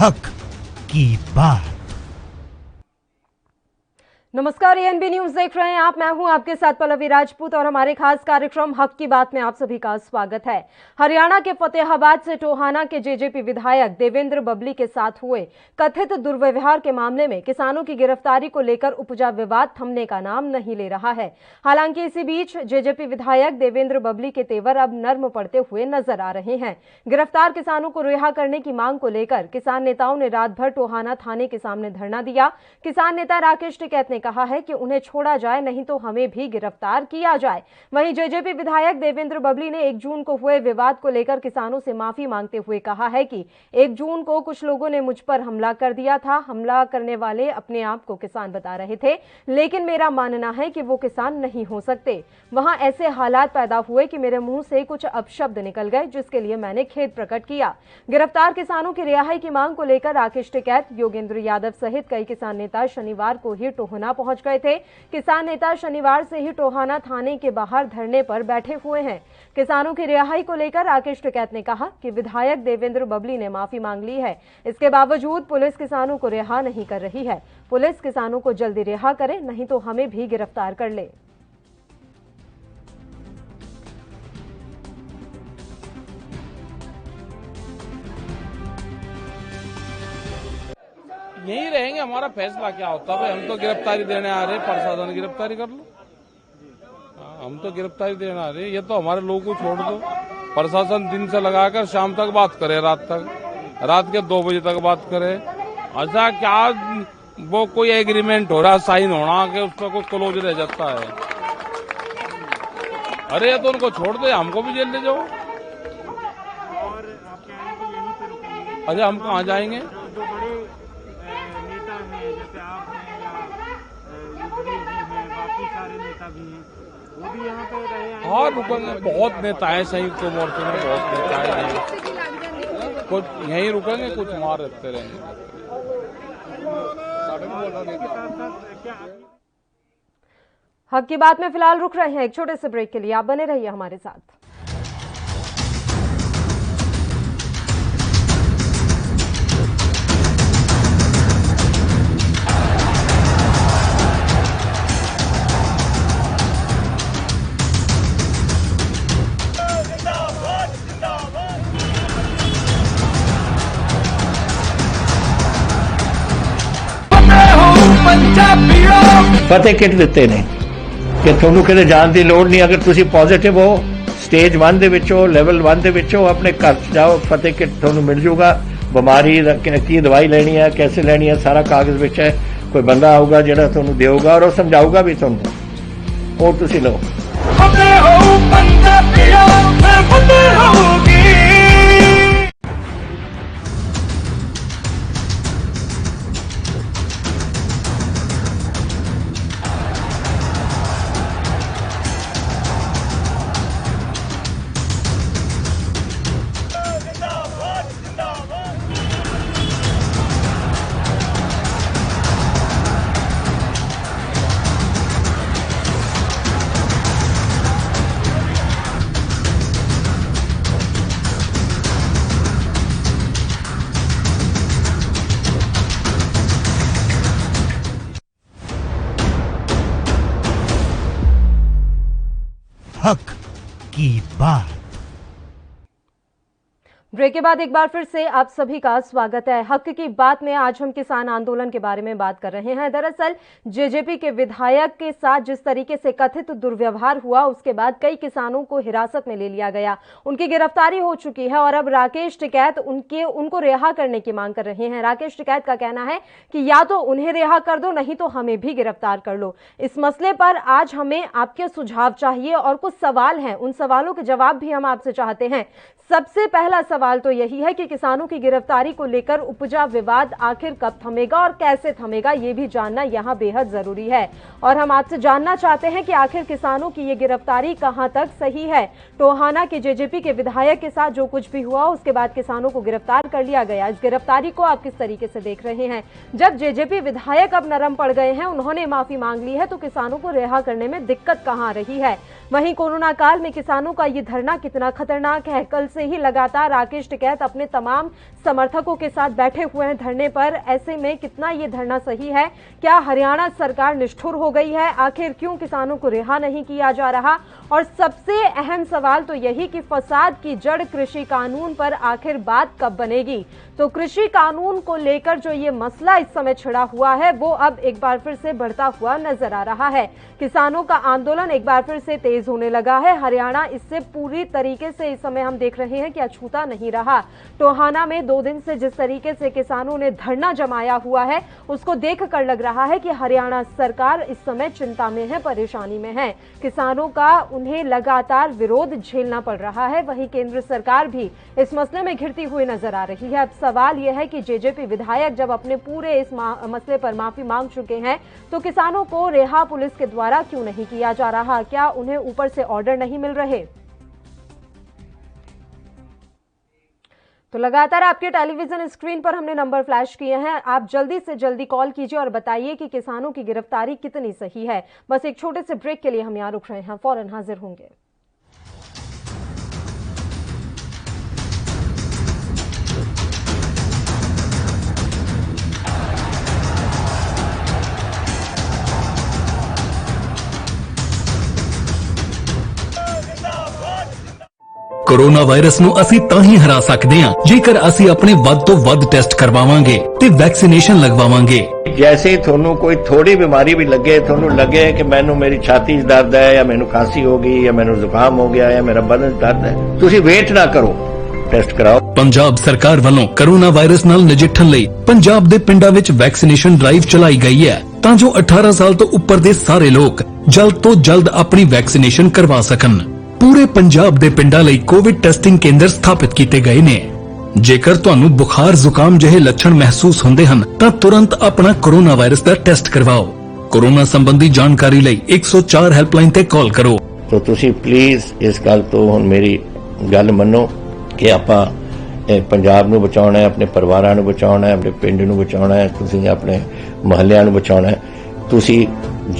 हक की बात। नमस्कार, एएनबी न्यूज देख रहे हैं आप। मैं हूं आपके साथ पल्लवी राजपूत और हमारे खास कार्यक्रम हक की बात में आप सभी का स्वागत है। हरियाणा के फतेहाबाद से टोहाना के जेजेपी विधायक देवेंद्र बबली के साथ हुए कथित दुर्व्यवहार के मामले में किसानों की गिरफ्तारी को लेकर उपजा विवाद थमने का नाम नहीं ले रहा है। हालांकि इसी बीच जेजेपी विधायक देवेंद्र बबली के तेवर अब नर्म पड़ते हुए नजर आ रहे हैं। गिरफ्तार किसानों को रिहा करने की मांग को लेकर किसान नेताओं ने रात भर टोहाना थाने के सामने धरना दिया। किसान नेता राकेश टिकैत ने कहा है कि उन्हें छोड़ा जाए, नहीं तो हमें भी गिरफ्तार किया जाए। वहीं जेजेपी विधायक देवेंद्र बबली ने 1 जून को हुए विवाद को लेकर किसानों से माफी मांगते हुए कहा है कि 1 जून को कुछ लोगों ने मुझ पर हमला कर दिया था। हमला करने वाले अपने आप को किसान बता रहे थे, लेकिन मेरा मानना है कि वो किसान नहीं हो सकते। वहां ऐसे हालात पैदा हुए कि मेरे मुंह से कुछ अपशब्द निकल गए, जिसके लिए मैंने खेद प्रकट किया। गिरफ्तार किसानों की रिहाई की मांग को लेकर राकेश टिकैत, योगेंद्र यादव सहित कई किसान नेता शनिवार को ही टोहाना पहुंच गए थे। किसान नेता शनिवार से ही टोहाना थाने के बाहर धरने पर बैठे हुए हैं। किसानों की रिहाई को लेकर राकेश टिकैत ने कहा कि विधायक देवेंद्र बबली ने माफी मांग ली है, इसके बावजूद पुलिस किसानों को रिहा नहीं कर रही है। पुलिस किसानों को जल्दी रिहा करे, नहीं तो हमें भी गिरफ्तार कर ले। यही रहेंगे, हमारा फैसला क्या होता है। हम तो गिरफ्तारी देने आ रहे हैं, प्रशासन गिरफ्तारी कर लो। हम तो गिरफ्तारी देने आ रहे हैं, ये तो हमारे लोगों को छोड़ दो। प्रशासन दिन से लगाकर शाम तक बात करे, रात के 2 बजे तक बात करे। ऐसा क्या वो कोई एग्रीमेंट हो रहा, साइन होना कि उसका कोई क्लोज रह जाता है। अरे ये तो उनको छोड़ दे, हमको भी जेल ले जाओ। अरे हम कहाँ जाएंगे? हाँ, रुकेंगे। बहुत नेता है संयुक्त मोर्चे में, बहुत नेता है। कुछ यहीं रुकेंगे, कुछ वहां रहते रहेंगे। हक की बात में फिलहाल रुक रहे हैं एक छोटे से ब्रेक के लिए। आप बने रहिए हमारे साथ। फतेह किट ਦਿੱਤੇ ਨੇ ਕਿ ਤੁਹਾਨੂੰ ਕਿਤੇ ਜਾਣ ਦੀ ਲੋੜ ਨਹੀਂ। ਅਗਰ ਤੁਸੀਂ ਪੋਜ਼ਿਟਿਵ ਹੋ, ਸਟੇਜ 1 ਦੇ ਵਿੱਚ ਹੋ, ਲੈਵਲ 1 ਦੇ ਵਿੱਚ ਹੋ, ਆਪਣੇ ਘਰ ਜਾਓ, ਫਤਿਹ ਕਿਟ ਤੁਹਾਨੂੰ ਮਿਲ ਜੂਗਾ। ਬਿਮਾਰੀ ਦਾ ਕੀ ਦਵਾਈ ਲੈਣੀ ਹੈ, कैसे ਲੈਣੀ ਹੈ, ਸਾਰਾ ਕਾਗਜ਼ ਵਿੱਚ ਹੈ। ਕੋਈ ਬੰਦਾ ਆਊਗਾ ਜਿਹੜਾ ਤੁਹਾਨੂੰ ਦੇਊਗਾ ਔਰ ਉਹ ਸਮਝਾਊਗਾ ਵੀ ਤੁਹਾਨੂੰ। ਉਹ ਤੁਸੀਂ ਲਓ। ਫਤਿਹ ਹੋ ਪੰਜਾਬੀਓ, ਫਤਿਹ ਹੋਊਗੀ। हक की बात। ब्रेक के बाद एक बार फिर से आप सभी का स्वागत है। हक की बात में आज हम किसान आंदोलन के बारे में बात कर रहे हैं। दरअसल जेजेपी के विधायक के साथ जिस तरीके से कथित दुर्व्यवहार हुआ, उसके बाद कई किसानों को हिरासत में ले लिया गया, उनकी गिरफ्तारी हो चुकी है और अब राकेश टिकैत उनको रिहा करने की मांग कर रहे हैं। राकेश टिकैत का कहना है कि या तो उन्हें रिहा कर दो, नहीं तो हमें भी गिरफ्तार कर लो। इस मसले पर आज हमें आपके सुझाव चाहिए और कुछ सवाल हैं, उन सवालों के जवाब भी हम आपसे चाहते हैं। सबसे पहला सवाल तो यही है कि किसानों की गिरफ्तारी को लेकर उपजा विवाद आखिर कब थमेगा और कैसे थमेगा, ये भी जानना यहां बेहद जरूरी है। और हम आपसे जानना चाहते हैं कि आखिर किसानों की ये गिरफ्तारी कहां तक सही है। टोहाना के जेजेपी के विधायक के साथ जो कुछ भी हुआ, उसके बाद किसानों को गिरफ्तार कर लिया गया। इस गिरफ्तारी को आप किस तरीके से देख रहे हैं? जब जेजेपी विधायक अब नरम पड़ गए हैं, उन्होंने माफी मांग ली है, तो किसानों को रिहा करने में दिक्कत कहां आ रही है? वहीं कोरोना काल में किसानों का ये धरना कितना खतरनाक है। कल से ही लगातार राकेश टिकैत अपने तमाम समर्थकों के साथ बैठे हुए हैं धरने पर। ऐसे में कितना ये धरना सही है? क्या हरियाणा सरकार निष्ठुर हो गई है? आखिर क्यों किसानों को रिहा नहीं किया जा रहा? और सबसे अहम सवाल तो यही कि फसाद की जड़ कृषि कानून पर आखिर बात कब बनेगी? तो कृषि कानून को लेकर जो ये मसला इस समय छिड़ा हुआ है वो अब एक बार फिर से बढ़ता हुआ नजर आ रहा है। किसानों का आंदोलन एक बार फिर से तेज होने लगा है। हरियाणा इससे पूरी तरीके से इस समय हम देख रहे हैं कि अछूता नहीं रहा। टोहाना में 2 दिन से जिस तरीके से किसानों ने धरना जमाया हुआ है उसको देखकर लग रहा है कि हरियाणा सरकार इस समय चिंता में है, परेशानी में है। किसानों का उन्हें लगातार विरोध झेलना पड़ रहा है। वहीं केंद्र सरकार भी इस मसले में घिरती हुई नजर आ रही है। अब सवाल यह है कि जेजेपी विधायक जब अपने पूरे इस मसले पर माफी मांग चुके हैं तो किसानों को रिहा पुलिस के द्वारा क्यों नहीं किया जा रहा? क्या उन्हें ऊपर से ऑर्डर नहीं मिल रहे? तो लगातार आपके टेलीविजन स्क्रीन पर हमने नंबर फ्लैश किए हैं। आप जल्दी से जल्दी कॉल कीजिए और बताइए कि किसानों की गिरफ्तारी कितनी सही है। बस एक छोटे से ब्रेक के लिए हम यहां रुक रहे हैं, फौरन हाजिर होंगे। कोरोना वायरस ਨੂੰ ਅਸੀਂ ਤਾਂ ਹੀ ਹਰਾ ਸਕਦੇ ਹਾਂ ਜੇਕਰ ਅਸੀਂ ਆਪਣੇ ਵੱਧ ਤੋਂ ਵੱਧ ਟੈਸਟ ਕਰਵਾਵਾਂਗੇ ਤੇ ਵੈਕਸੀਨੇਸ਼ਨ ਲਗਵਾਵਾਂਗੇ। जैसे ही ਤੁਹਾਨੂੰ ਕੋਈ ਥੋੜੀ ਬਿਮਾਰੀ ਵੀ ਲੱਗੇ, ਤੁਹਾਨੂੰ ਲੱਗੇ ਕਿ ਮੈਨੂੰ ਮੇਰੀ ਛਾਤੀ 'ਚ ਦਰਦ ਹੈ ਜਾਂ ਮੈਨੂੰ ਖਾਂਸੀ ਹੋ ਗਈ ਜਾਂ ਮੈਨੂੰ ਜ਼ੁਕਾਮ ਹੋ ਗਿਆ ਜਾਂ ਮੇਰਾ ਬਦਨ ਦਰਦ ਹੈ, ਤੁਸੀਂ ਵੇਟ ਨਾ ਕਰੋ, ਟੈਸਟ ਕਰਾਓ। ਪੰਜਾਬ ਸਰਕਾਰ ਵੱਲੋਂ ਕੋਰੋਨਾ ਵਾਇਰਸ ਨਾਲ ਨਜਿੱਠਣ ਲਈ ਪੰਜਾਬ ਦੇ ਪਿੰਡਾਂ ਵਿੱਚ ਵੈਕਸੀਨੇਸ਼ਨ ਡਰਾਈਵ ਚਲਾਈ ਗਈ ਹੈ ਤਾਂ ਜੋ 18 ਸਾਲ ਤੋਂ ਉੱਪਰ ਦੇ ਸਾਰੇ ਲੋਕ ਜਲਦ ਤੋਂ ਜਲਦ ਆਪਣੀ ਵੈਕਸੀਨੇਸ਼ਨ ਕਰਵਾ ਸਕਣ। पूरे पंजाब ਦੇ ਪਿੰਡਾਂ ਲਈ ਕੋਵਿਡ ਟੈਸਟਿੰਗ ਕੇਂਦਰ ਸਥਾਪਿਤ ਕੀਤੇ ਗਏ ਨੇ। ਜੇਕਰ ਤੁਹਾਨੂੰ ਬੁਖਾਰ ਜ਼ੁਕਾਮ ਜਿਹੇ ਲੱਛਣ ਮਹਿਸੂਸ ਹੁੰਦੇ ਹਨ ਤਾਂ ਤੁਰੰਤ ਆਪਣਾ ਕੋਰੋਨਾ ਵਾਇਰਸ ਦਾ ਟੈਸਟ ਕਰਵਾਓ। ਕੋਰੋਨਾ ਸੰਬੰਧੀ ਜਾਣਕਾਰੀ ਲਈ 104 ਹੈਲਪਲਾਈਨ ਤੇ ਕਾਲ ਕਰੋ। तो ਤੁਸੀਂ ਪਲੀਜ਼ ਇਸ ਗੱਲ ਤੋਂ ਹੁਣ ਮੇਰੀ ਗੱਲ ਮੰਨੋ ਕਿ ਆਪਾਂ ਪੰਜਾਬ ਨੂੰ ਬਚਾਉਣਾ ਹੈ, ਆਪਣੇ ਪਰਿਵਾਰਾਂ ਨੂੰ ਬਚਾਉਣਾ ਹੈ, ਆਪਣੇ ਪਿੰਡ ਨੂੰ ਬਚਾਉਣਾ ਹੈ, ਤੁਸੀਂ ਆਪਣੇ ਮੁਹੱਲਿਆਂ ਨੂੰ ਬਚਾਉਣਾ ਹੈ। ਤੁਸੀਂ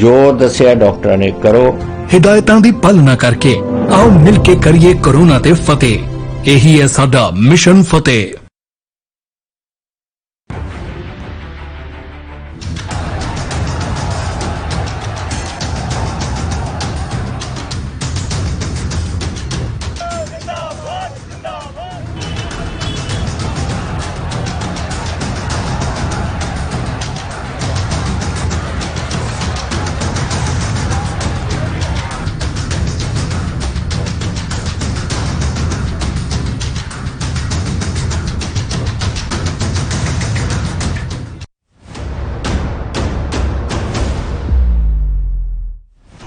ਜੋ ਦੱਸਿਆ ਡਾਕਟਰਾਂ ਨੇ ਕਰੋ। हिदायतां दी पालना करके आओ मिल के करिए कोरोना ते फतेह। यही है साडा मिशन फतेह।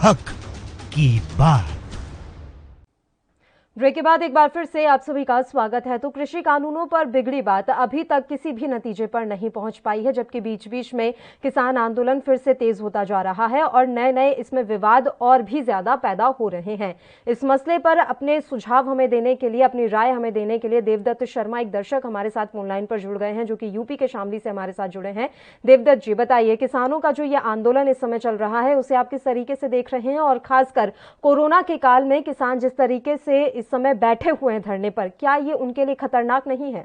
हक की बात। ब्रेक के बाद एक बार फिर से आप सभी का स्वागत है। तो कृषि कानूनों पर बिगड़ी बात अभी तक किसी भी नतीजे पर नहीं पहुंच पाई है, जबकि बीच बीच में किसान आंदोलन फिर से तेज होता जा रहा है और नए नए इसमें विवाद और भी ज्यादा पैदा हो रहे हैं। इस मसले पर अपने सुझाव हमें देने के लिए, अपनी राय हमें देने के लिए देवदत्त शर्मा एक दर्शक हमारे साथ फोन लाइन पर जुड़ गए हैं, जो कि यूपी के शामली से हमारे साथ जुड़े हैं। देवदत्त जी, बताइए, किसानों का जो ये आंदोलन इस समय चल रहा है उसे आप किस तरीके से देख रहे हैं, और खासकर कोरोना के काल में किसान जिस तरीके से इस समय बैठे हुए हैं धरने पर, क्या ये उनके लिए खतरनाक नहीं है?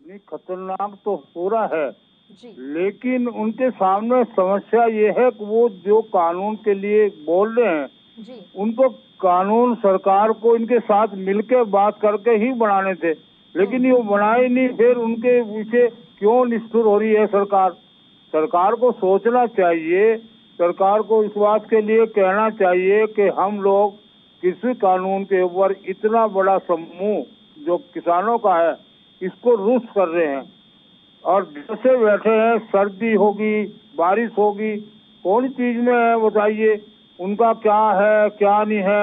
नहीं, खतरनाक तो पूरा है जी। लेकिन उनके सामने समस्या ये है कि वो जो कानून के लिए बोल रहे हैं जी। उनको कानून सरकार को इनके साथ मिलकर बात करके ही बनाने थे, लेकिन ये बनाए नहीं। फिर उनके पीछे क्यों निष्ठुर हो रही है सरकार? सरकार को सोचना चाहिए, सरकार को इस बात के लिए कहना चाहिए कि हम लोग कृषि कानून के ऊपर इतना बड़ा समूह जो किसानों का है इसको रुष्ट कर रहे हैं और जैसे बैठे हैं, सर्दी होगी, बारिश होगी, कौन चीज में है बताइए? उनका क्या है क्या नहीं है?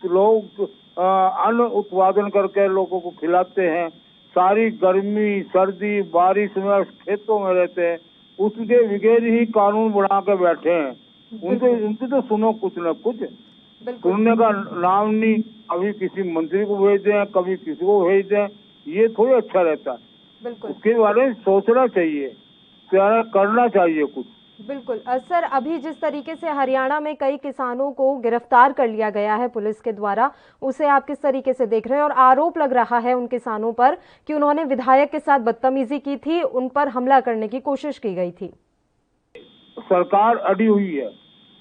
लोग अन्न उत्पादन करके लोगों को खिलाते हैं, सारी गर्मी सर्दी बारिश में खेतों में रहते हैं, उसके बगैर ही कानून बना के बैठे हैं। उनकी तो सुनो कुछ न कुछ, सुनने का नाम नहीं। कभी किसी मंत्री को भेज दें, कभी किसी को भेज दें, ये थोड़ी अच्छा रहता है। उसके बारे में सोचना चाहिए, क्या करना चाहिए कुछ। बिल्कुल सर, अभी जिस तरीके से हरियाणा में कई किसानों को गिरफ्तार कर लिया गया है पुलिस के द्वारा, उसे आप किस तरीके से देख रहे हैं? और आरोप लग रहा है उन किसानों पर कि उन्होंने विधायक के साथ बदतमीजी की थी, उन पर हमला करने की कोशिश की गई थी। सरकार अड़ी हुई है।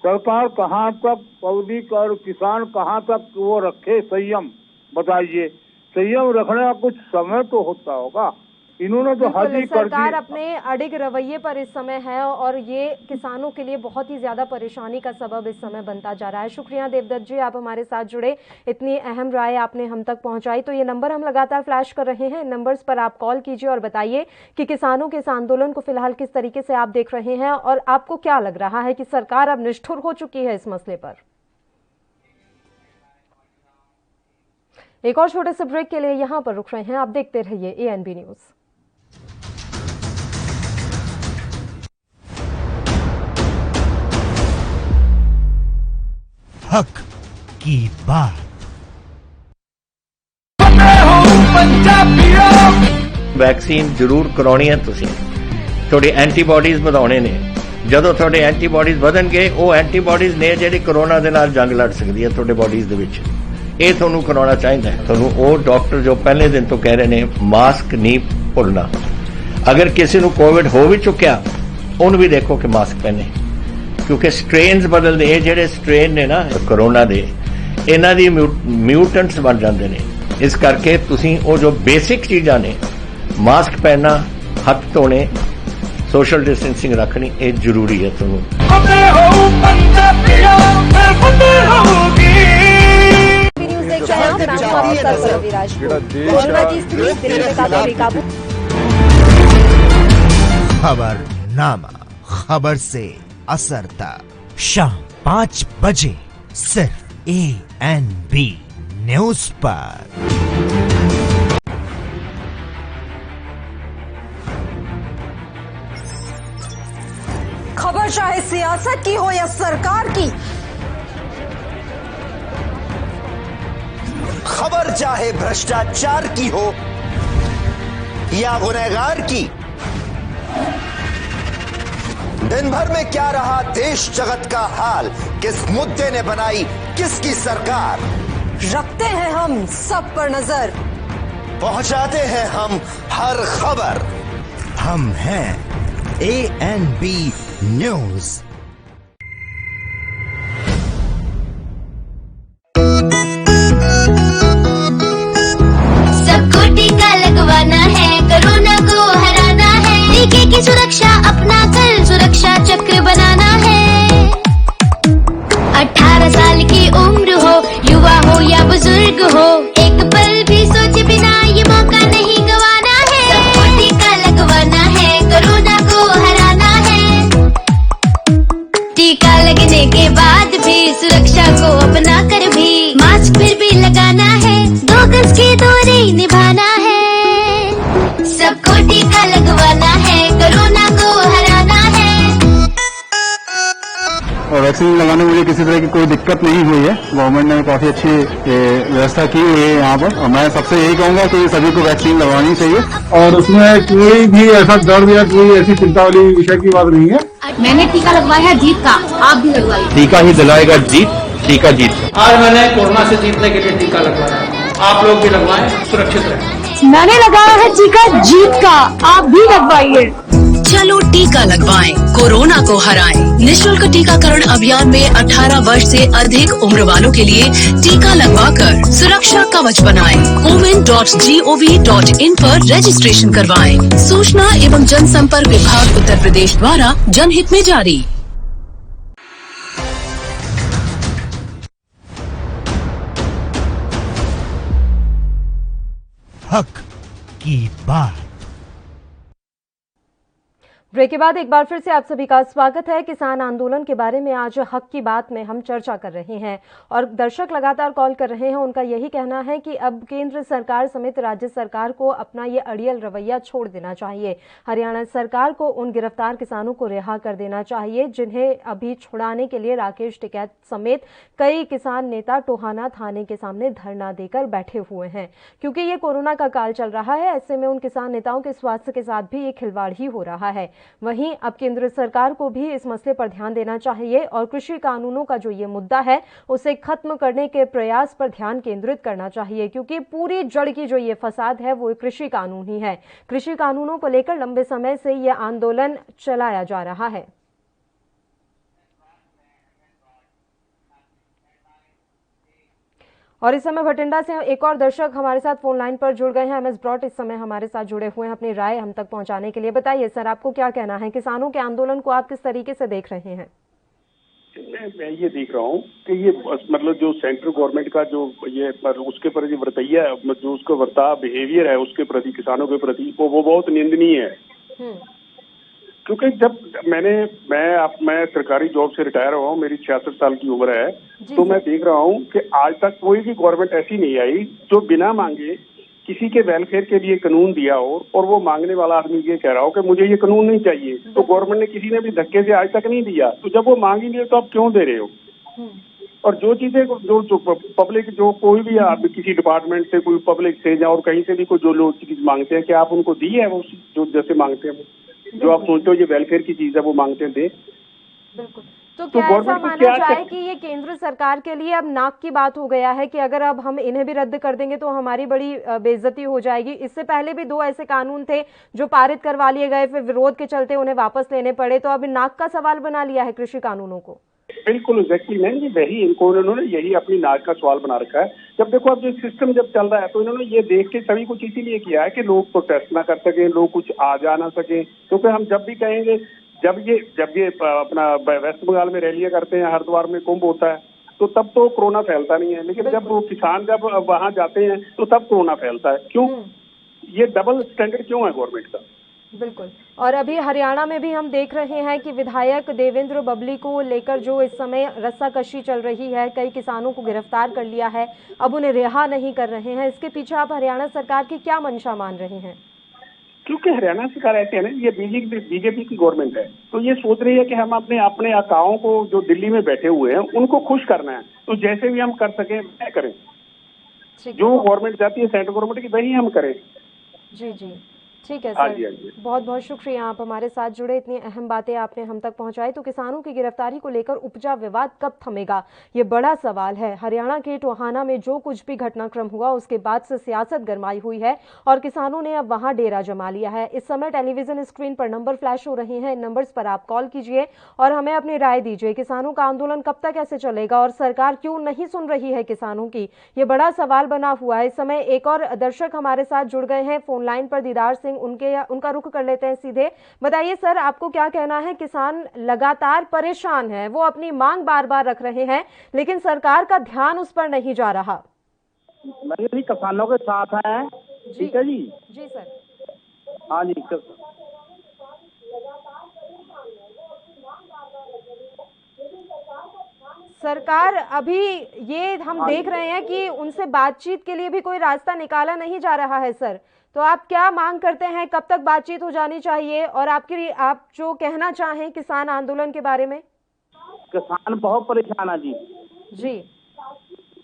सरकार कहाँ तक पब्लिक और किसान कहाँ तक वो रखे संयम, बताइए। संयम रखने का कुछ समय तो होता होगा। इन्होंने तो हद ही कर दी। सरकार अपने अडिग रवैये पर इस समय है और ये किसानों के लिए बहुत ही ज्यादा परेशानी का सबब इस समय बनता जा रहा है। शुक्रिया देवदत्त जी, आप हमारे साथ जुड़े, इतनी अहम राय आपने हम तक पहुंचाई। तो ये नंबर हम लगातार फ्लैश कर रहे हैं, इन नंबर्स पर आप कॉल कीजिए और बताइए कि किसानों के इस आंदोलन को फिलहाल किस तरीके से आप देख रहे हैं और आपको क्या लग रहा है कि सरकार अब निष्ठुर हो चुकी है इस मसले पर। एक और छोटे से ब्रेक के लिए यहां पर रुक रहे हैं, आप देखते रहिए ANB न्यूज। हक की बात। ਵੈਕਸੀਨ ਜ਼ਰੂਰ ਕਰਾਉਣੀ ਹੈ ਤੁਸੀਂ। ਤੁਹਾਡੇ ਐਂਟੀਬਾਡੀਜ਼ ਵਧਾਉਣੇ ਨੇ। ਜਦੋਂ ਤੁਹਾਡੇ ਐਂਟੀਬਾਡੀਜ਼ ਵਧਣਗੇ, ਉਹ ਐਂਟੀਬਾਡੀਜ਼ ਨੇ ਜਿਹੜੀ ਕੋਰੋਨਾ ਦੇ ਨਾਲ ਜੰਗ ਲੜ ਸਕਦੀ ਹੈ ਤੁਹਾਡੇ ਬਾਡੀਜ਼ ਦੇ ਵਿੱਚ। ਇਹ ਤੁਹਾਨੂੰ ਕਰਾਉਣਾ ਚਾਹੀਦਾ ਹੈ। ਤੁਹਾਨੂੰ ਉਹ ਡਾਕਟਰ ਜੋ ਪਹਿਲੇ ਦਿਨ ਤੋਂ ਕਹਿ ਰਹੇ ਨੇ ਮਾਸਕ ਨਹੀਂ ਭੁੱਲਣਾ। ਅਗਰ ਕਿਸੇ ਨੂੰ ਕੋਵਿਡ ਹੋ ਵੀ ਚੁੱਕਿਆ, ਉਹਨੂੰ ਵੀ ਦੇਖੋ ਕਿ ਮਾਸਕ ਪਹਿਨੇ, ਕਿਉਂਕਿ ਸਟ੍ਰੇਨਸ ਬਦਲਦੇ। ਇਹ ਜਿਹੜੇ ਸਟ੍ਰੇਨ ਨੇ ਨਾ ਕੋਰੋਨਾ ਦੇ, ਇਹਨਾਂ ਦੀ ਮਿਊਟੈਂਟਸ ਬਣ ਜਾਂਦੇ ਨੇ। ਇਸ ਕਰਕੇ ਤੁਸੀਂ ਉਹ ਜੋ ਬੇਸਿਕ ਚੀਜ਼ਾਂ ਨੇ, ਮਾਸਕ ਪਹਿਨਣਾ, ਹੱਥ ਧੋਣੇ, सोशल डिस्टेंसिंग रखनी ये जरूरी है। ਤੁਹਾਨੂੰ खबरनामा, खबर से असर तक शाम 5 बजे सिर्फ ANB न्यूज पर। खबर चाहे सियासत की हो या सरकार की, खबर चाहे भ्रष्टाचार की हो या गुनहगार की, दिन भर में क्या रहा देश जगत का हाल, किस मुद्दे ने बनाई किसकी सरकार, रखते हैं हम सब पर नजर, पहुंचाते हैं हम हर खबर। हम हैं ANB न्यूज। सबको टीका लगवाना है, कोरोना को हराना है, टीके की सुरक्षा अपना कर सुरक्षा चक्र बनाना है। 18 साल की उम्र हो, युवा हो या बुजुर्ग हो, एक पल भी सोचे बिना ये मौका नहीं गवाना है। सबको टीका लगवाना है, कोरोना को हराना है। टीका लगने के बाद भी सुरक्षा को अपना कर भी मास्क फिर भी लगाना है, 2 गज की दूरी निभाना है। सबको टीका लगवाना है, कोरोना को हराना है। और वैक्सीन लगाने में मुझे किसी तरह की कोई दिक्कत नहीं हुई है। गवर्नमेंट ने काफी अच्छी व्यवस्था की हुई है यहाँ पर, और मैं सबसे यही कहूंगा कि सभी को वैक्सीन लगवानी चाहिए। और उसमें कोई भी ऐसा दर्द या कोई ऐसी चिंता वाली विषय की बात नहीं है। मैंने टीका लगवाया है जीत का, आप भी लगवाइए। टीका ही दिलाएगा जीत, टीका जीत। आज मैंने कोरोना से जीतने के लिए टीका लगवाया, आप लोग भी लगवाएं, सुरक्षित रहें। मैंने लगाया है टीका जीत का, आप भी लगवाइए। चलो टीका लगवाएं, कोरोना को हराएं। निःशुल्क टीकाकरण अभियान में 18 वर्ष से अधिक उम्र वालों के लिए टीका लगवाकर सुरक्षा कवच बनाएं। women.gov.in पर रजिस्ट्रेशन करवाएं। सूचना एवं जनसंपर्क विभाग उत्तर प्रदेश द्वारा जनहित में जारी। हक की बात। ब्रेक के बाद एक बार फिर से आप सभी का स्वागत है। किसान आंदोलन के बारे में आज हक की बात में हम चर्चा कर रहे हैं और दर्शक लगातार कॉल कर रहे हैं। उनका यही कहना है कि अब केंद्र सरकार समेत राज्य सरकार को अपना ये अड़ियल रवैया छोड़ देना चाहिए। हरियाणा सरकार को उन गिरफ्तार किसानों को रिहा कर देना चाहिए जिन्हें अभी छुड़ाने के लिए राकेश टिकैत समेत कई किसान नेता टोहाना थाने के सामने धरना देकर बैठे हुए हैं। क्योंकि ये कोरोना का काल चल रहा है, ऐसे में उन किसान नेताओं के स्वास्थ्य के साथ भी ये खिलवाड़ ही हो रहा है। वहीं अब केंद्र सरकार को भी इस मसले पर ध्यान देना चाहिए और कृषि कानूनों का जो ये मुद्दा है उसे खत्म करने के प्रयास पर ध्यान केंद्रित करना चाहिए, क्योंकि पूरी जड़ की जो ये फसाद है वो कृषि कानून ही है। कृषि कानूनों को लेकर लंबे समय से ये आंदोलन चलाया जा रहा है। और इस समय भटिंडा से एक और दर्शक हमारे साथ फोन लाइन पर जुड़ गए हैं। MS ब्रॉट इस समय हमारे साथ जुड़े हुए हैं अपनी राय हम तक पहुंचाने के लिए। बताइए सर, आपको क्या कहना है, किसानों के आंदोलन को आप किस तरीके से देख रहे हैं? मैं ये देख रहा हूँ कि ये मतलब जो सेंट्रल गवर्नमेंट का जो ये उसके प्रति रवैया, जो उसका बर्ताव बिहेवियर है उसके प्रति, किसानों के प्रति, वो बहुत निंदनीय है। क्योंकि जब मैं सरकारी जॉब से रिटायर हुआ हूँ, मेरी 66 साल की उम्र है, तो मैं देख रहा हूँ कि आज तक कोई भी गवर्नमेंट ऐसी नहीं आई जो बिना मांगे किसी के वेलफेयर के लिए कानून दिया हो और वो मांगने वाला आदमी ये कह रहा हो कि मुझे ये कानून नहीं चाहिए, तो गवर्नमेंट ने किसी ने भी धक्के से आज तक नहीं दिया। तो जब वो मांग ही नहीं तो आप क्यों दे रहे हो? और जो चीजें जो पब्लिक, जो कोई भी आप किसी डिपार्टमेंट से, कोई पब्लिक से और कहीं से भी कोई जो लोग चीज मांगते हैं, क्या आप उनको दी है वो जो जैसे मांगते हैं, जो आप सोचते हो ये वेलफेयर की चीज है वो मांगते हैं? बिल्कुल। तो क्या ऐसा माना जाए कि ये केंद्र सरकार के लिए अब नाक की बात हो गया है कि अगर अब हम इन्हें भी रद्द कर देंगे तो हमारी बड़ी बेइज्जती हो जाएगी? इससे पहले भी 2 ऐसे कानून थे जो पारित करवा लिए गए, फिर विरोध के चलते उन्हें वापस लेने पड़े, तो अब नाक का सवाल बना लिया है कृषि कानूनों को। बिल्कुल एग्जैक्टली मैम, ये वही इन्होंने यही अपनी नाक का सवाल बना रखा है। जब देखो अब जो सिस्टम जब चल रहा है तो इन्होंने ये देख के सभी कुछ इसीलिए किया है कि लोग प्रोटेस्ट ना कर सके, लोग कुछ आ जा ना सके, क्योंकि हम जब भी कहेंगे, जब ये अपना वेस्ट बंगाल में रैलियां करते हैं, हरिद्वार में कुंभ होता है, तो तब तो कोरोना फैलता नहीं है, लेकिन जब वो किसान जब वहां जाते हैं तो तब कोरोना फैलता है। क्यों? ये डबल स्टैंडर्ड क्यों है गवर्नमेंट का? बिल्कुल। और अभी हरियाणा में भी हम देख रहे हैं कि विधायक देवेंद्र बबली को लेकर जो इस समय रस्साकशी चल रही है, कई किसानों को गिरफ्तार कर लिया है, अब उन्हें रिहा नहीं कर रहे हैं। इसके पीछे आप हरियाणा सरकार की क्या मंशा मान रहे हैं? क्योंकि हरियाणा सरकार ऐसे है ना, ये बीजेपी की गवर्नमेंट है, तो ये सोच रही है कि हम अपने आकाओं को जो दिल्ली में बैठे हुए हैं उनको खुश करना है, तो जैसे भी हम कर सकें वह करें। जो गवर्नमेंट चाहती है सेंट्रल गवर्नमेंट की, वही हम करें। जी जी, ठीक है सर, बहुत बहुत शुक्रिया, आप हमारे साथ जुड़े, इतनी अहम बातें आपने हम तक पहुंचाई। तो किसानों की गिरफ्तारी को लेकर उपजा विवाद कब थमेगा, ये बड़ा सवाल है। हरियाणा के टोहाना में जो कुछ भी घटनाक्रम हुआ उसके बाद से सियासत गरमाई हुई है और किसानों ने अब वहां डेरा जमा लिया है। इस समय टेलीविजन स्क्रीन पर नंबर फ्लैश हो रहे हैं, इन नंबर्स पर आप कॉल कीजिए और हमें अपनी राय दीजिए। किसानों का आंदोलन कब तक ऐसे चलेगा और सरकार क्यों नहीं सुन रही है किसानों की, ये बड़ा सवाल बना हुआ है। इस समय एक और दर्शक हमारे साथ जुड़ गए हैं फोन लाइन पर, दीदार सिंह, उनका रुख कर लेते हैं सीधे। बताइए सर, आपको क्या कहना है? किसान लगातार परेशान है, वो अपनी मांग बार बार रख रहे हैं लेकिन सरकार का ध्यान उस पर नहीं जा रहा। मैं भी किसानों के साथ हैं। ठीक है जी। जी सर। हाँ जी। सरकार अभी ये हम देख रहे हैं कि उनसे बातचीत के लिए भी कोई रास्ता निकाला नहीं जा रहा है सर, तो आप क्या मांग करते हैं, कब तक बातचीत हो जानी चाहिए और आप जो कहना चाहें किसान आंदोलन के बारे में? किसान बहुत परेशान है जी। जी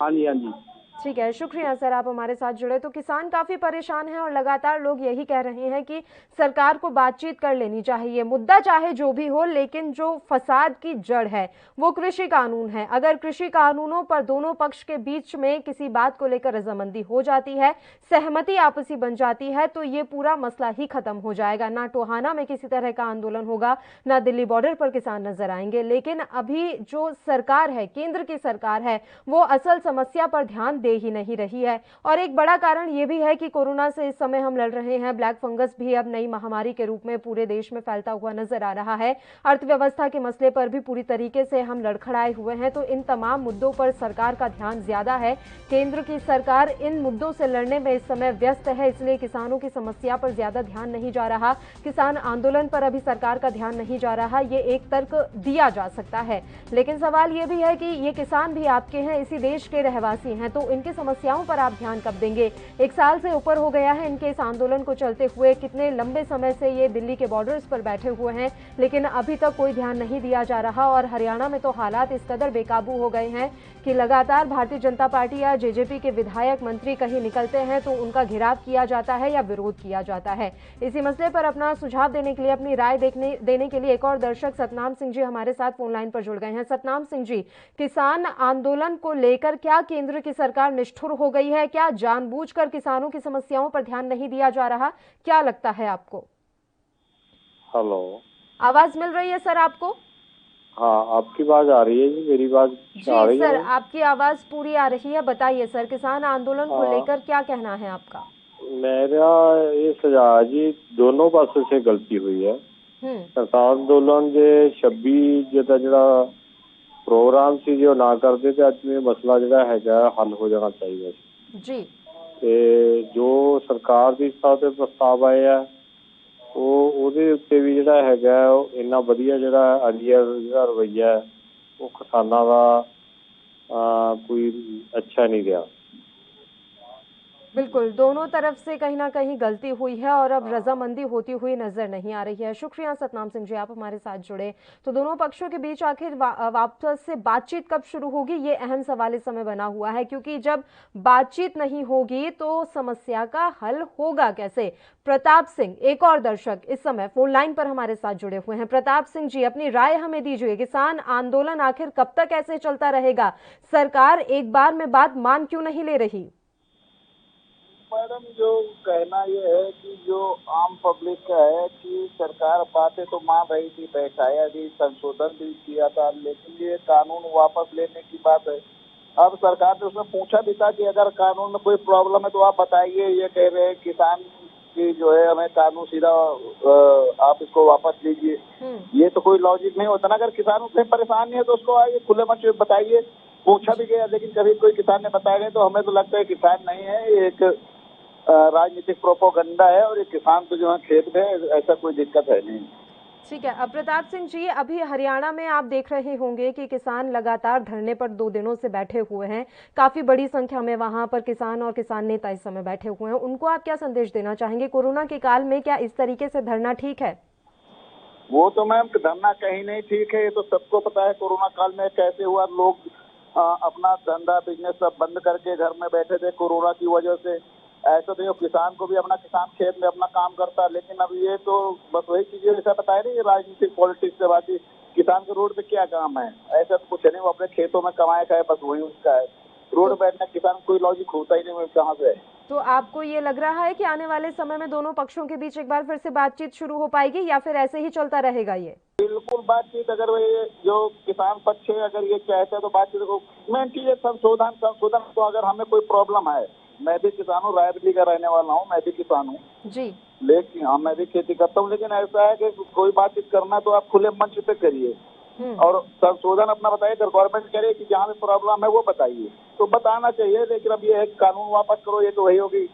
हाँ जी, हाँ जी। ठीक है, शुक्रिया सर, आप हमारे साथ जुड़े। तो किसान काफी परेशान हैं और लगातार लोग यही कह रहे हैं कि सरकार को बातचीत कर लेनी चाहिए, मुद्दा चाहे जो भी हो, लेकिन जो फसाद की जड़ है वो कृषि कानून है। अगर कृषि कानूनों पर दोनों पक्ष के बीच में किसी बात को लेकर रजामंदी हो जाती है, सहमति आपसी बन जाती है, तो ये पूरा मसला ही खत्म हो जाएगा। ना टोहाना में किसी तरह का आंदोलन होगा, ना दिल्ली बॉर्डर पर किसान नजर आएंगे। लेकिन अभी जो सरकार है, केंद्र की सरकार है, वो असल समस्या पर ध्यान ही नहीं रही है। और एक बड़ा कारण यह भी है कि कोरोना से इस समय हम लड़ रहे हैं, ब्लैक फंगस भी अब नई महामारी के रूप में पूरे देश में फैलता हुआ नजर आ रहा है। अर्थव्यवस्था के मसले पर भी पूरी तरीके से हम लड़खड़ाए हुए हैं। तो इन तमाम मुद्दों पर सरकार का ध्यान ज्यादा है। केंद्र की सरकार इन मुद्दों से लड़ने में इस समय व्यस्त है, इसलिए किसानों की समस्या पर ज्यादा ध्यान नहीं जा रहा। किसान आंदोलन पर अभी सरकार का ध्यान नहीं जा रहा, ये एक तर्क दिया जा सकता है। लेकिन सवाल यह भी है कि ये किसान भी आपके हैं, इसी देश के रहवासी हैं, तो इनकी समस्याओं पर आप ध्यान कब देंगे? 1 साल से ऊपर हो गया है इनके इस आंदोलन को चलते हुए। कितने लंबे समय से ये दिल्ली के बॉर्डर्स पर बैठे हुए हैं, लेकिन अभी तक कोई ध्यान नहीं दिया जा रहा। और हरियाणा में तो हालात इस कदर बेकाबू हो गए हैं कि लगातार भारतीय जनता पार्टी या जेजेपी के विधायक मंत्री कहीं निकलते हैं तो उनका घेराव किया जाता है या विरोध किया जाता है। इसी मसले पर अपना सुझाव देने के लिए, अपनी राय देने के लिए एक और दर्शक सतनाम सिंह जी हमारे साथ फोन लाइन पर जुड़ गए हैं। सतनाम सिंह जी, किसान आंदोलन को लेकर क्या केंद्र की सरकार निष्ठुर हो गई है? क्या जानबूझकर किसानों की समस्याओं पर ध्यान नहीं दिया जा रहा? क्या लगता है आपको? हेलो, आवाज मिल रही है सर आपको? हाँ, आपकी आवाज आ रही है जी, मेरी आवाज आ रही है? जी सर, है? आपकी आवाज पूरी आ रही है। बताइए सर, किसान आंदोलन को लेकर क्या कहना है आपका? मेरा ये सुझाव जी, दोनों पासों से गलती हुई है। किसान अंदोलन जे 26 ਜਿਹੜਾ प्रोग्राम सी जो ना करते तो ਅੱਜ ਇਹ ਮਸਲਾ ਜਿਹੜਾ ਹੈਗਾ हल हो जाना चाहिए जी। ਤੇ ਜੋ ਸਰਕਾਰ ਦੀ ਸਤਹ ਤੇ ਪ੍ਰਸਤਾਵ ਆਏ ਆ ਉਹਦੇ ਉੱਤੇ ਵੀ ਜਿਹੜਾ ਹੈਗਾ ਇੰਨਾ ਵਧੀਆ ਜਿਹੜਾ ਅਲੀਆ ਜਿਹੜਾ ਰਵਈਆ ਉਹ ਕਿਸਾਨਾਂ ਦਾ कोई अच्छा नहीं गया। बिल्कुल, दोनों तरफ से कहीं ना कहीं गलती हुई है और अब रजामंदी होती हुई नजर नहीं आ रही है। शुक्रिया सतनाम सिंह जी, आप हमारे साथ जुड़े। तो दोनों पक्षों के बीच आखिर वापस से बातचीत कब शुरू होगी, ये अहम सवाल इस समय बना हुआ है, क्योंकि जब बातचीत नहीं होगी तो समस्या का हल होगा कैसे? प्रताप सिंह, एक और दर्शक इस समय फोन लाइन पर हमारे साथ जुड़े हुए हैं। प्रताप सिंह जी, अपनी राय हमें दीजिए। किसान आंदोलन आखिर कब तक ऐसे चलता रहेगा? सरकार एक बार में बात मान क्यों नहीं ले रही? मैडम, जो कहना ये है कि जो आम पब्लिक का है कि सरकार बातें तो मान रही थी, बैठाया भी, संशोधन भी किया था, लेकिन ये कानून वापस लेने की बात है। अब सरकार ने उसमें पूछा भी था कि अगर कानून में कोई प्रॉब्लम है तो आप बताइए। ये कह रहे हैं किसान की जो है हमें कानून सीधा आप इसको वापस लीजिए। ये तो कोई लॉजिक नहीं होता ना। अगर किसान उससे परेशान नहीं है तो उसको आइए खुले मंच में बताइए। पूछा भी गया, लेकिन कभी कोई किसान ने बताया नहीं। तो हमें तो लगता है किसान नहीं है, ये एक राजनीतिक प्रोपोगंडा है और ये किसान तो जो है खेत में, ऐसा कोई दिक्कत है नहीं। ठीक है। अब प्रताप सिंह जी, अभी हरियाणा में आप देख रहे होंगे कि किसान लगातार धरने पर 2 दिनों से बैठे हुए हैं। काफी बड़ी संख्या में वहां पर किसान और किसान नेता इस समय बैठे हुए हैं। उनको आप क्या संदेश देना चाहेंगे? कोरोना के काल में क्या इस तरीके से धरना ठीक है? वो तो मैम, धरना कहीं नहीं ठीक है, ये तो सबको पता है। कोरोना काल में कैसे हुआ, लोग अपना धंधा बिजनेस सब बंद करके घर में बैठे थे कोरोना की वजह से। ऐसा तो किसान को भी अपना, किसान खेत में अपना काम करता है, लेकिन अब ये तो बस वही चीजें ऐसा बताया नहीं, राजनीतिक पॉलिटिक्स से बात। किसान को रोड पे क्या काम है? ऐसा तो कुछ नहीं, वो अपने खेतों में कमाए खाए, बस वही उसका है। रोड बैठना किसान कोई लॉजिक होता ही नहीं, कहाँ से है? तो आपको ये लग रहा है कि आने वाले समय में दोनों पक्षों के बीच एक बार फिर से बातचीत शुरू हो पाएगी या फिर ऐसे ही चलता रहेगा ये? बिल्कुल बातचीत, अगर ये जो किसान पक्ष है अगर ये चाहते हैं तो बातचीत को मेन चीज है संशोधन। तो अगर हमें कोई प्रॉब्लम है, मैं भी किसान हूँ, रायबरेली का रहने वाला हूँ, मैं भी किसान हूँ जी, लेकिन हाँ मैं भी खेती करता हूँ। लेकिन ऐसा है कि कोई बातचीत करना तो आप खुले मंच पे करिए और संशोधन अपना बताइए। अगर गवर्नमेंट करे कि जहाँ भी प्रॉब्लम है वो बताइए तो बताना चाहिए। लेकिन अब ये है कानून वापस करो, ये तो वही होगी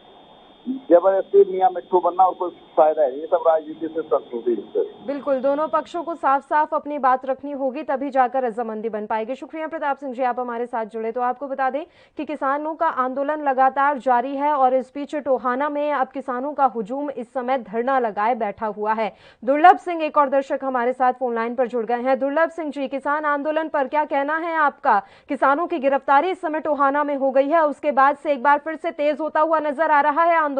जबरदस्ती मियां मिट्ठू बनना और कोई फायदा है? ये सब राजनीति से संशोधित। बिल्कुल, दोनों पक्षों को साफ साफ अपनी बात रखनी होगी, तभी जाकर रजामंदी बन पाएगी। शुक्रिया प्रताप सिंह जी, आप हमारे साथ जुड़े। तो आपको बता दें कि किसानों का आंदोलन लगातार जारी है और इस बीच टोहाना में अब किसानों का हुजूम इस समय धरना लगाए बैठा हुआ है। दुर्लभ सिंह, एक और दर्शक हमारे साथ फोन लाइन पर जुड़ गए हैं। दुर्लभ सिंह जी, किसान आंदोलन पर क्या कहना है आपका? किसानों की गिरफ्तारी इस समय टोहाना में हो गई है, उसके बाद से एक बार फिर से तेज होता हुआ नजर आ रहा है आंदोलन।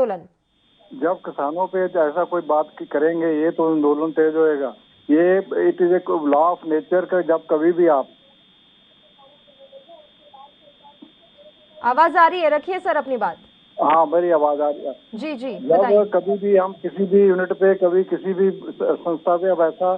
जब किसानों पे ऐसा कोई बात करेंगे ये तो आंदोलन तेज होएगा। ये it is a law of nature का। जब कभी भी आप, आवाज आ रही है? रखिए सर अपनी बात। हाँ, मेरी आवाज आ रही है जी जी, जब कभी भी हम किसी भी यूनिट पे, कभी किसी भी संस्था पे अब ऐसा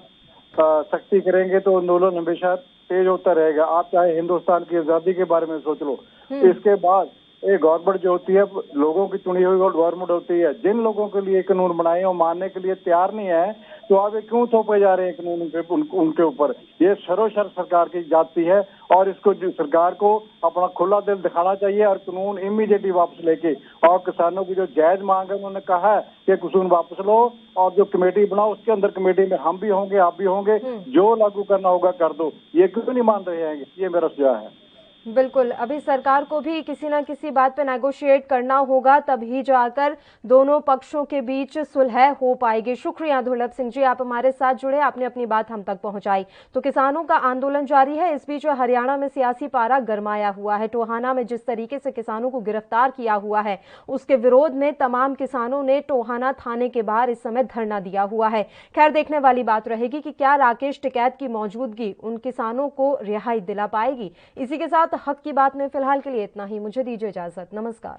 सख्ती करेंगे तो आंदोलन हमेशा तेज होता रहेगा। आप चाहे हिंदुस्तान की आजादी के बारे में सोच लो, इसके बाद ये गवर्नमेंट जो होती है लोगों की चुनी हुई गवर्नमेंट होती है। जिन लोगों के लिए कानून बनाए और मानने के लिए तैयार नहीं है तो आप ये क्यों थोपे जा रहे हैं कानून उनके ऊपर? ये सरोसर सरकार की जाती है और इसको सरकार को अपना खुला दिल दिखाना चाहिए और कानून इमीडिएटली वापस लेके, और किसानों की जो जायज मांग है उन्होंने कहा है कि कानून वापस लो और जो कमेटी बनाओ उसके अंदर कमेटी में हम भी होंगे, आप भी होंगे, जो लागू करना होगा कर दो। ये क्यों नहीं मान रहे हैं? ये मेरा सुझाव है। बिल्कुल, अभी सरकार को भी किसी न किसी बात पे नेगोशिएट करना होगा, तभी जाकर दोनों पक्षों के बीच सुलह हो पाएगी। शुक्रिया दुर्लभ सिंह जी, आप हमारे साथ जुड़े, आपने अपनी बात हम तक पहुंचाई। तो किसानों का आंदोलन जारी है। इस बीच हरियाणा में सियासी पारा गरमाया हुआ है। टोहाना में जिस तरीके से किसानों को गिरफ्तार किया हुआ है, उसके विरोध में तमाम किसानों ने टोहाना थाने के बाहर इस समय धरना दिया हुआ है। खैर, देखने वाली बात रहेगी कि क्या राकेश टिकैत की मौजूदगी उन किसानों को रिहाई दिला पाएगी। इसी के साथ हक की बात में फिलहाल के लिए इतना ही। मुझे दीजिए इजाजत। नमस्कार।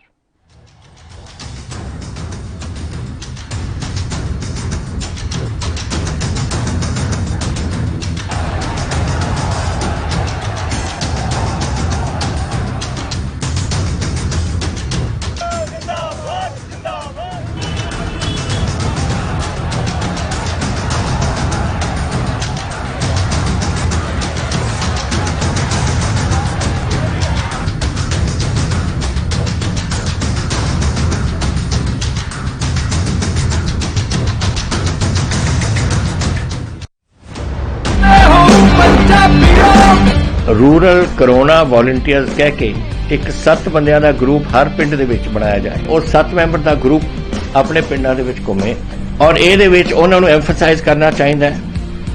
रूरल कोरोना वॉलंटियर्स कह के एक 7 ਬੰਦਿਆਂ ਦਾ ਗਰੁੱਪ ਹਰ ਪਿੰਡ ਦੇ ਵਿੱਚ ਬਣਾਇਆ ਜਾਏ। ਉਹ 7 ਮੈਂਬਰ ਦਾ ਗਰੁੱਪ ਆਪਣੇ ਪਿੰਡਾਂ ਦੇ ਵਿੱਚ ਘੁੰਮੇ ਔਰ ਇਹਦੇ ਵਿੱਚ ਉਹਨਾਂ ਨੂੰ ਐਮਫਸਾਈਜ਼ ਕਰਨਾ ਚਾਹੀਦਾ ਹੈ,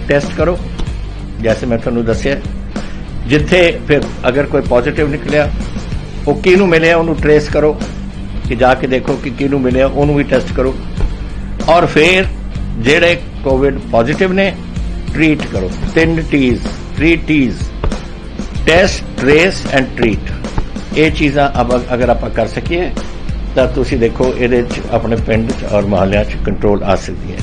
ਟੈਸਟ ਕਰੋ ਜੈਸੇ ਮੈਂ ਤੁਹਾਨੂੰ ਦੱਸਿਆ। ਜਿੱਥੇ ਫਿਰ ਅਗਰ ਕੋਈ ਪੋਜ਼ਿਟਿਵ ਨਿਕਲਿਆ ਉਹ ਕਿਹਨੂੰ ਮਿਲਿਆ ਉਹਨੂੰ ਟ੍ਰੇਸ ਕਰੋ ਕਿ ਜਾ ਕੇ ਦੇਖੋ ਕਿ ਕਿਹਨੂੰ ਮਿਲਿਆ ਉਹਨੂੰ ਵੀ ਟੈਸਟ ਕਰੋ ਔਰ ਫਿਰ ਜਿਹੜੇ ਕੋਵਿਡ ਪੋਜ਼ਿਟਿਵ ਨੇ ਟ੍ਰੀਟ ਕਰੋ। 3 T's test, trace and treat. ਇਹ ਚੀਜ਼ਾਂ ਅਗਰ ਆਪਾਂ ਕਰ ਸਕੀਏ ਤਾਂ ਤੁਸੀਂ ਦੇਖੋ ਇਹਦੇ 'ਚ ਆਪਣੇ ਪਿੰਡ 'ਚ ਔਰ ਮੁਹੱਲਿਆਂ 'ਚ ਕੰਟਰੋਲ ਆ ਸਕਦੀ ਹੈ।